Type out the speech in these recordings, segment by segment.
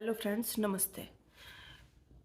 Hello friends, नमस्ते।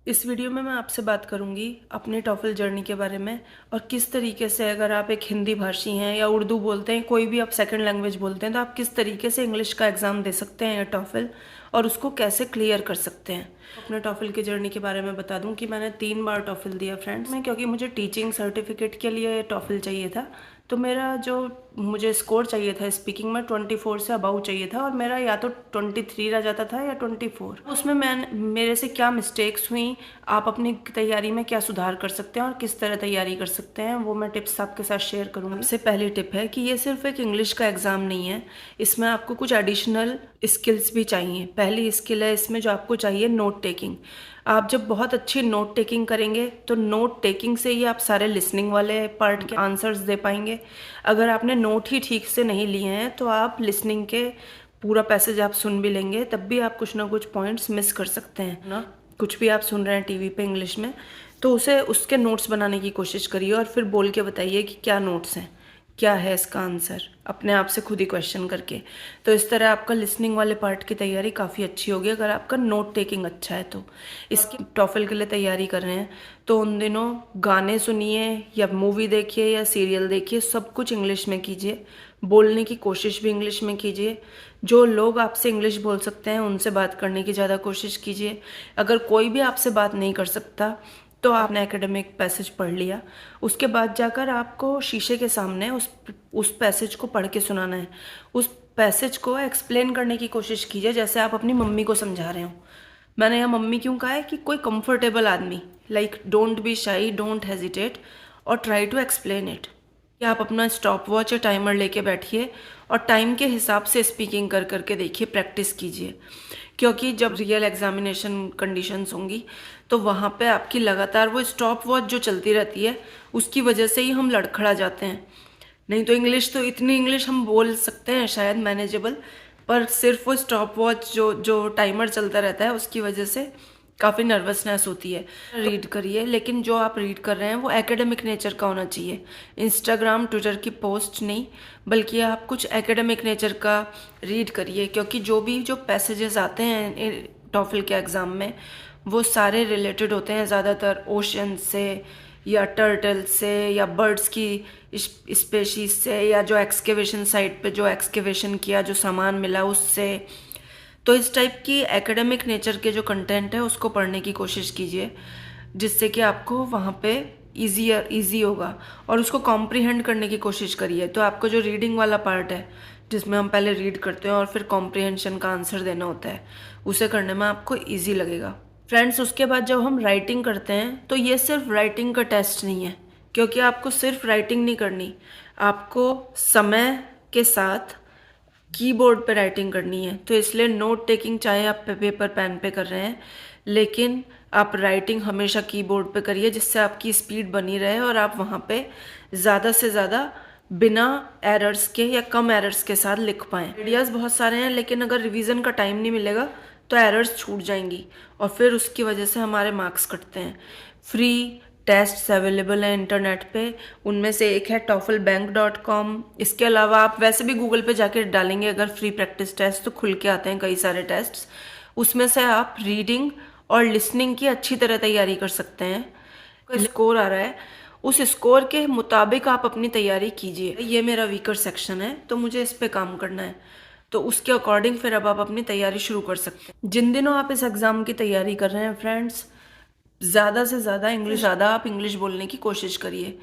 इस video में मैं आपसे बात करूंगी अपने टॉफल जर्नी के बारे में और किस तरीके से, अगर आप एक हिंदी भाषी हैं या उर्दू बोलते हैं, कोई भी आप सेकंड लैंग्वेज बोलते हैं, तो आप किस तरीके से इंग्लिश का एग्ज़ाम दे सकते हैं या टॉफल, और उसको कैसे क्लियर कर सकते हैं। अपने टॉफल की जर्नी के बारे में बता दूं कि मैंने 3 बार टॉफल दिया फ्रेंड्स में, क्योंकि मुझे टीचिंग सर्टिफिकेट के लिए टॉफल चाहिए था। तो मेरा जो मुझे स्कोर चाहिए था स्पीकिंग में 24 से अबाउ चाहिए था, और मेरा या तो 23 रह जाता था या 24। उसमें मेरे से क्या मिस्टेक्स हुई, आप अपनी तैयारी में क्या सुधार कर सकते हैं और किस तरह तैयारी कर सकते हैं, वो मैं टिप्स आपके साथ शेयर करूँगी। सबसे पहली टिप है कि ये सिर्फ एक इंग्लिश का एग्ज़ाम नहीं है, इसमें आपको कुछ एडिशनल स्किल्स भी चाहिए। पहली स्किल है इसमें जो आपको चाहिए, नोट टेकिंग। आप जब बहुत अच्छी नोट टेकिंग करेंगे तो नोट टेकिंग से ही आप सारे लिसनिंग वाले पार्ट के आंसर्स दे पाएंगे। अगर आपने नोट ही ठीक से नहीं लिए हैं तो आप लिसनिंग के पूरा पैसेज आप सुन भी लेंगे, तब भी आप कुछ ना कुछ पॉइंट्स मिस कर सकते हैं ना। कुछ भी आप सुन रहे हैं टीवी पे इंग्लिश में, तो उसे उसके नोट्स बनाने की कोशिश करिए और फिर बोल के बताइए कि क्या नोट्स हैं, क्या है इसका आंसर, अपने आप से खुद ही क्वेश्चन करके। तो इस तरह आपका लिसनिंग वाले पार्ट की तैयारी काफ़ी अच्छी होगी अगर आपका नोट टेकिंग अच्छा है। तो इसकी टॉफल के लिए तैयारी कर रहे हैं तो उन दिनों गाने सुनिए या मूवी देखिए या सीरियल देखिए, सब कुछ इंग्लिश में कीजिए। बोलने की कोशिश भी इंग्लिश में कीजिए। जो लोग आपसे इंग्लिश बोल सकते हैं उनसे बात करने की ज़्यादा कोशिश कीजिए। अगर कोई भी आपसे बात नहीं कर सकता तो आपने एकेडमिक पैसेज पढ़ लिया, उसके बाद जाकर आपको शीशे के सामने उस पैसेज को पढ़ के सुनाना है। उस पैसेज को एक्सप्लेन करने की कोशिश कीजिए जैसे आप अपनी मम्मी को समझा रहे हो। मैंने यहाँ मम्मी क्यों कहा है कि कोई कंफर्टेबल आदमी, लाइक डोंट बी शाई, डोंट हेजिटेट और ट्राई टू एक्सप्लेन इट। कि आप अपना स्टॉप वॉच या टाइमर लेके बैठिए और टाइम के हिसाब से स्पीकिंग कर करके देखिए, प्रैक्टिस कीजिए। क्योंकि जब रियल एग्जामिनेशन कंडीशंस होंगी तो वहाँ पे आपकी लगातार वो स्टॉप वॉच जो चलती रहती है, उसकी वजह से ही हम लड़खड़ा जाते हैं। नहीं तो इंग्लिश तो इतनी इंग्लिश हम बोल सकते हैं शायद मैनेजेबल, पर सिर्फ वो स्टॉप वॉच जो जो टाइमर चलता रहता है उसकी वजह से काफ़ी नर्वसनेस होती है। रीड करिए, लेकिन जो आप रीड कर रहे हैं वो एकेडमिक नेचर का होना चाहिए। इंस्टाग्राम ट्विटर की पोस्ट नहीं, बल्कि आप कुछ एकेडमिक नेचर का रीड करिए, क्योंकि जो पैसेजेस आते हैं टॉफल के एग्ज़ाम में वो सारे रिलेटेड होते हैं ज़्यादातर ओशन से या टर्टल से या बर्ड्स की स्पेशीज से, या जो एक्सकेवेशन साइट पे जो एक्सकेवेशन किया जो सामान मिला उससे। तो इस टाइप की एकेडमिक नेचर के जो कंटेंट है उसको पढ़ने की कोशिश कीजिए, जिससे कि आपको वहाँ पे ईजी होगा, और उसको कॉम्प्रीहेंड करने की कोशिश करिए। तो आपको जो रीडिंग वाला पार्ट है जिसमें हम पहले रीड करते हैं और फिर कॉम्प्रीहेंशन का आंसर देना होता है, उसे करने में आपको ईजी लगेगा फ्रेंड्स। उसके बाद जब हम राइटिंग करते हैं तो ये सिर्फ राइटिंग का टेस्ट नहीं है, क्योंकि आपको सिर्फ राइटिंग नहीं करनी, आपको समय के साथ कीबोर्ड पे राइटिंग करनी है। तो इसलिए नोट टेकिंग चाहे आप पेपर पेन पे कर रहे हैं, लेकिन आप राइटिंग हमेशा कीबोर्ड पे करिए, जिससे आपकी स्पीड बनी रहे और आप वहाँ पे ज़्यादा से ज़्यादा बिना एरर्स के या कम एरर्स के साथ लिख पाएँ। आइडियाज़ बहुत सारे हैं, लेकिन अगर रिवीजन का टाइम नहीं मिलेगा तो एरर्स छूट जाएंगी और फिर उसकी वजह से हमारे मार्क्स कटते हैं। फ्री टेस्ट्स अवेलेबल हैं इंटरनेट पे, उनमें से एक है TOEFLbank.com। इसके अलावा आप वैसे भी गूगल पे जाके डालेंगे अगर फ्री प्रैक्टिस टेस्ट, तो खुल के आते हैं कई सारे टेस्ट्स। उसमें से आप रीडिंग और लिसनिंग की अच्छी तरह तैयारी कर सकते हैं। स्कोर आ रहा है, उस स्कोर के मुताबिक आप अपनी तैयारी कीजिए। ये मेरा वीकर सेक्शन है तो मुझे इस पे काम करना है, तो उसके अकॉर्डिंग फिर अब आप अपनी तैयारी शुरू कर सकते हैं। जिन दिनों आप इस एग्ज़ाम की तैयारी कर रहे हैं फ्रेंड्स, ज़्यादा से ज़्यादा आप इंग्लिश बोलने की कोशिश करिए।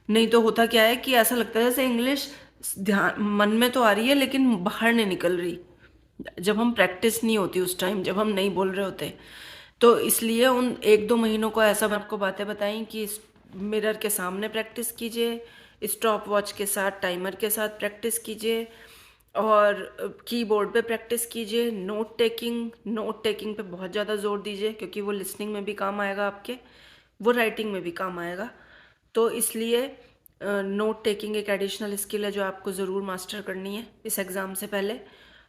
नहीं तो होता क्या है कि ऐसा लगता है जैसे इंग्लिश ध्यान मन में तो आ रही है लेकिन बाहर नहीं निकल रही, जब हम प्रैक्टिस नहीं होती उस टाइम, जब हम नहीं बोल रहे होते। तो इसलिए उन 1-2 महीनों को ऐसा मैं आपको बातें बताई कि मिरर के सामने प्रैक्टिस कीजिए, स्टॉप वॉच के साथ टाइमर के साथ प्रैक्टिस कीजिए, और कीबोर्ड पे प्रैक्टिस कीजिए। नोट टेकिंग पे बहुत ज़्यादा जोर दीजिए, क्योंकि वो लिसनिंग में भी काम आएगा आपके, वो राइटिंग में भी काम आएगा। तो इसलिए नोट टेकिंग एक एडिशनल स्किल है जो आपको ज़रूर मास्टर करनी है इस एग्ज़ाम से पहले।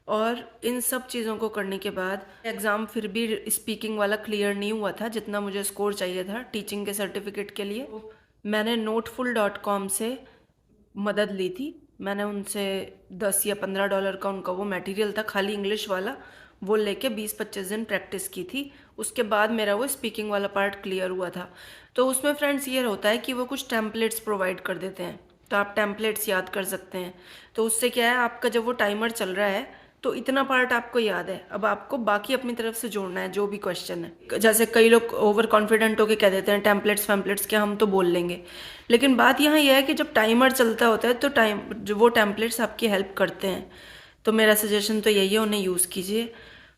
और इन सब चीज़ों को करने के बाद एग्ज़ाम फिर भी स्पीकिंग वाला क्लियर नहीं हुआ था जितना मुझे स्कोर चाहिए था टीचिंग के सर्टिफिकेट के लिए। मैंने noteful.com से मदद ली थी। मैंने उनसे $10 या $15 का उनका वो मटेरियल था, खाली इंग्लिश वाला, वो लेके 20-25 दिन प्रैक्टिस की थी। उसके बाद मेरा वो स्पीकिंग वाला पार्ट क्लियर हुआ था। तो उसमें फ्रेंड्स ये होता है कि वो कुछ टेम्पलेट्स प्रोवाइड कर देते हैं, तो आप टेम्पलेट्स याद कर सकते हैं। तो उससे क्या है, आपका जब वो टाइमर चल रहा है तो इतना पार्ट आपको याद है, अब आपको बाकी अपनी तरफ से जोड़ना है जो भी क्वेश्चन है। जैसे कई लोग ओवर कॉन्फिडेंट होके कह देते हैं टेम्पलेट्स वैम्पलेट्स क्या हम तो बोल लेंगे, लेकिन बात यहाँ यह है कि जब टाइमर चलता होता है तो जो वो टेम्पलेट्स आपकी हेल्प करते हैं। तो मेरा सजेशन तो यही है, उन्हें यूज़ कीजिए।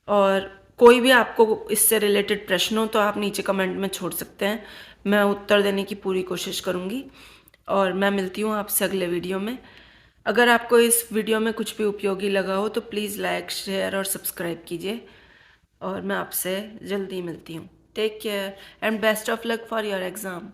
और कोई भी आपको इससे रिलेटेड प्रश्न हो तो आप नीचे कमेंट में छोड़ सकते हैं, मैं उत्तर देने की पूरी कोशिश करूँगी। और मैं मिलती हूँ आपसे अगले वीडियो में। अगर आपको इस वीडियो में कुछ भी उपयोगी लगा हो तो प्लीज़ लाइक, शेयर और सब्सक्राइब कीजिए। और मैं आपसे जल्दी मिलती हूँ। Take care and best of luck for your exam.